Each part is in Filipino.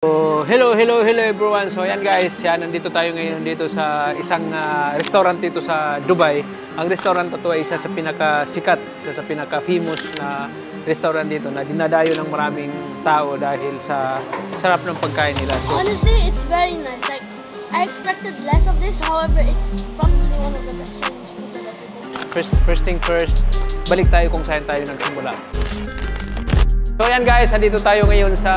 So, hello everyone. So ayan guys, nandito tayo ngayon dito sa isang restaurant dito sa Dubai. Ang restaurant na to ay isa sa pinakasikat, isa sa pinaka-famous na restaurant dito na dinadayo ng maraming tao dahil sa sarap ng pagkain nila. So, honestly, it's very nice. Like, I expected less of this, however, it's probably one of the best Chinese food that I've ever tasted. First thing first, balik tayo kung saan tayo nagsimula. So yan guys, andito tayo ngayon sa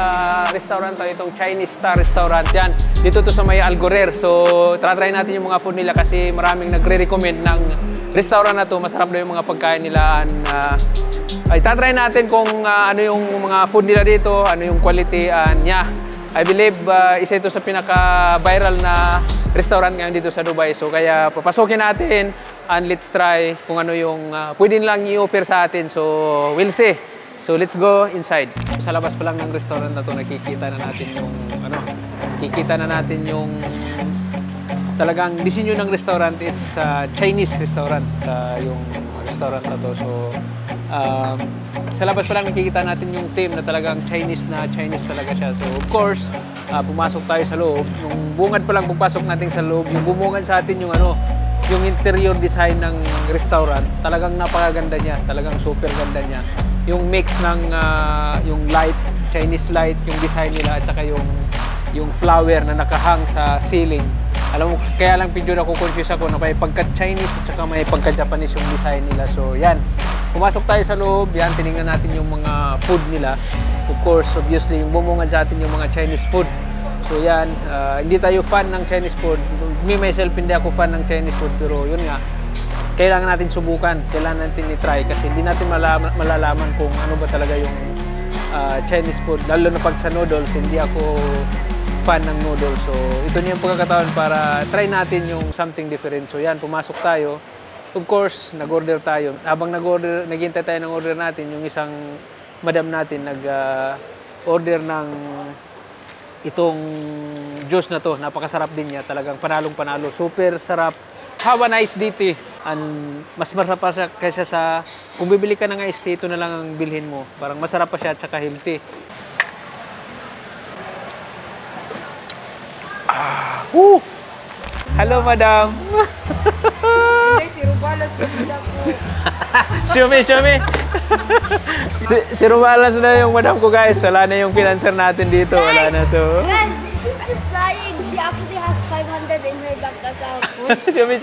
restaurant tayo, itong Chinese Star Restaurant. Yan, dito to sa may Algorer. So try natin yung mga food nila kasi maraming nagre-recommend ng restaurant na to. Masarap na yung mga pagkain nila. Ay try natin kung ano yung mga food nila dito, ano yung quality. Yeah, I believe isa ito sa pinaka-viral na restaurant ngayon dito sa Dubai. So kaya papasokin natin and let's try kung ano yung pwede nilang i-offer sa atin. So we'll see. So let's go inside. Sa labas pa lang ng restaurant na to, nakikita na natin yung talagang disenyo ng restaurant. It's Chinese restaurant, yung restaurant na to. So sa labas pa lang nakikita natin yung theme na talagang Chinese talaga siya. So of course, pumasok tayo sa loob. Nung bungad pa lang pagpasok natin sa loob, yung bumungad sa atin yung yung interior design ng restaurant. Talagang napakaganda niya, talagang super ganda niya. Yung mix ng yung light, Chinese light, yung design nila at saka yung flower na nakahang sa ceiling. Alam mo, kaya lang medyo confuse ako na may pagka-Chinese at saka may pagka-Japanese yung design nila. So yan, pumasok tayo sa loob, yan, tinignan natin yung mga food nila. Of course, obviously, yung bumungad sa atin yung mga Chinese food. So yan, hindi tayo fan ng Chinese food. Me myself, hindi ako fan ng Chinese food, pero yun nga, kailangan natin subukan, kailangan natin i-try kasi hindi natin malalaman kung ano ba talaga yung Chinese food. Lalo na pag sa noodles, hindi ako fan ng noodles. So ito na yung pagkakataon para try natin yung something different. So yan, pumasok tayo. Of course, nag-order tayo. Habang nag-order, naghihintay tayo ng order natin, yung isang madam natin nag-order ng itong juice na to. Napakasarap din niya. Talagang panalong-panalo. Super sarap. Have a nice day, tea. And mas masarap pa siya kaysa sa kung bibili ka ng iced tea, ito na lang ang bilhin mo. Parang masarap pa siya at saka healthy. Hello, madam. Show me. Si Rubalas na yung madam ko, guys. Wala na yung financer natin dito. Wala na to. Guys, she's just lying. She actually has 500 in her bank account. Show me.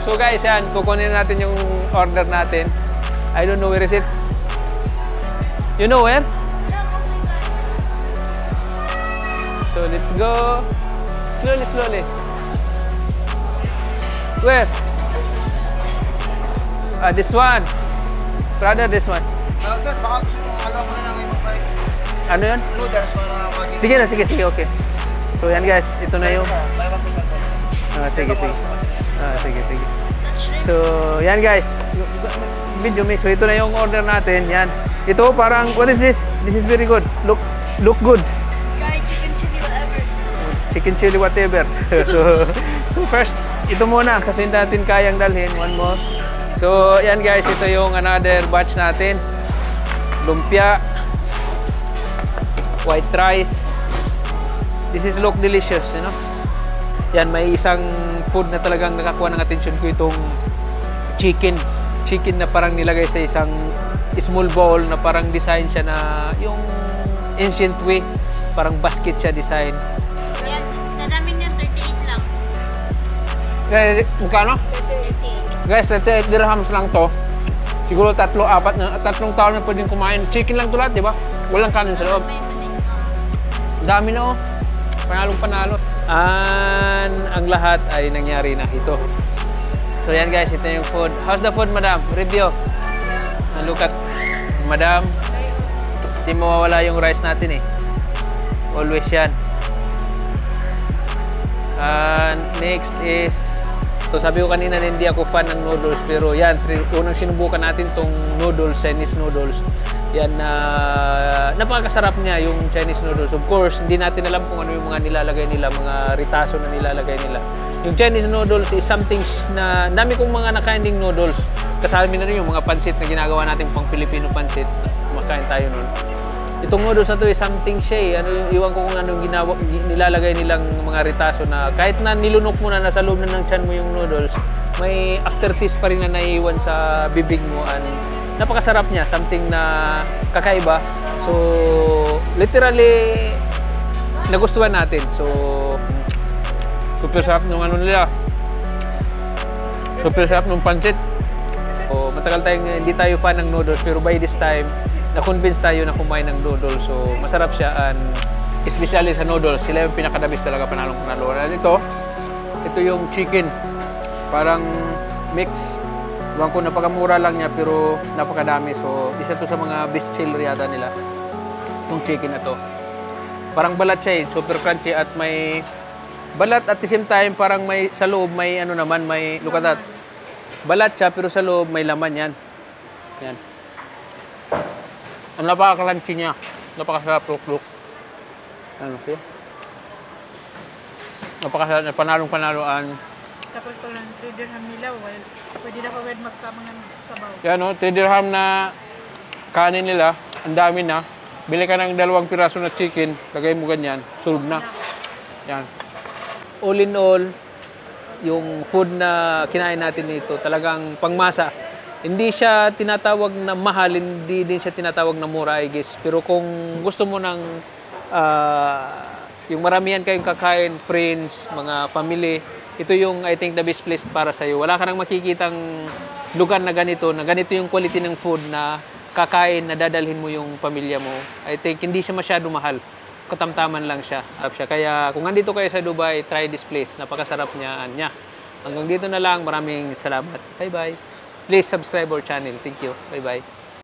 So guys, yan, kukunin natin yung order natin. I don't know where is it. You know where? So let's go. Slowly. Where? This one. Rather this one. Sir, baka gusto mo alam mo na lang yung price. Ano yun? Noodles para maging... Sige, okay. So yan guys, ito na yung... Sige. So yan guys, video me. So ito na yung order natin. Yan. Ito parang, what is this? This is very good. Look good. Try chicken chili whatever. Chicken chili whatever. So first, ito muna kasi hindi natin kayang dalhin. One more. So yan guys, ito yung another batch natin. Lumpia, white rice. This is look delicious, you know. Yan, may isang food na talagang nakakuha ng attention ko, itong chicken na parang nilagay sa isang small bowl na parang design siya na yung ancient way, parang basket siya design. Yan, sa namin yan, 38 lang. Guys, mukha 38. Guys, 38 dirhams lang to. Siguro tatlong tao na pwedeng kumain. Chicken lang to lahat, di ba? Walang kanin sa loob. Dami na, oh. Panalong-panalo. And ang lahat ay nangyari na ito. So yan guys, ito yung food. How's the food, madam? Review. And look at madam. Hindi mawawala yung rice natin eh. Always yan. And next is, so sabi ko kanina na hindi ako fan ng noodles, pero yan, unang sinubukan natin tong noodles, Chinese noodles. Yan na napakasarap niya yung Chinese noodles. Of course, hindi natin alam kung ano yung mga nilalagay nila, mga ritaso na nilalagay nila. Yung Chinese noodles is something na dami kong mga nakain ding noodles. Kasama na rin yung mga pansit na ginagawa natin pang Filipino pansit. Kumakain tayo nun. Itong noodles na to is something siya eh. Ano, iwan ko kung anong nilalagay nilang mga ritaso na kahit na nilunok mo na nasa loob na ng tiyan mo yung noodles, may aftertaste pa rin na naiiwan sa bibig mo. And napakasarap niya, something na kakaiba. So, literally, nagustuhan natin. So, super sarap nung ano nila. Super sarap nung pancit. So, matagal tayong hindi tayo fan ng noodles, pero by this time, na-convince tayo na kumain ng noodles. So, masarap siya. And especially sa noodles, sila yung pinakadabis talaga, panalong-panalo. And ito yung chicken. Parang mix. Iwan ko, napakamura lang niya, pero napakadami. So, isa to sa mga best seller yata nila. Itong chicken na to. Parang balat siya eh. Super crunchy at may balat at the same time, parang may sa loob, may ano naman, may, look at that. Balat siya, pero sa loob, may laman yan. Yan. Ang napaka-crunchy niya. Napakasarap, look. Ano siya? Napakasarap, panalong-panaloan. Tapos pag ng 3 dirham nila, well, pwede na kawed magkamangan sabaw. Yan o, 3 dirham na kanin nila. Ang dami na. Bili ka ng 2 piraso na chicken, lagay mo ganyan, solve na. Yan. All in all, yung food na kinain natin dito, talagang pangmasa. Hindi siya tinatawag na mahal, hindi din siya tinatawag na mura, I guess. Pero kung gusto mo ng yung maramihan kayong kakain, friends, mga family, ito yung I think the best place para sa iyo. Wala ka nang makikitang lugar na ganito yung quality ng food na kakain na dadalhin mo yung pamilya mo. I think hindi siya masyado mahal. Katamtaman lang siya. Kaya kung andito kayo sa Dubai, try this place. Napakasarap niya. Hanggang dito na lang. Maraming salamat. Bye-bye. Please subscribe our channel. Thank you. Bye-bye.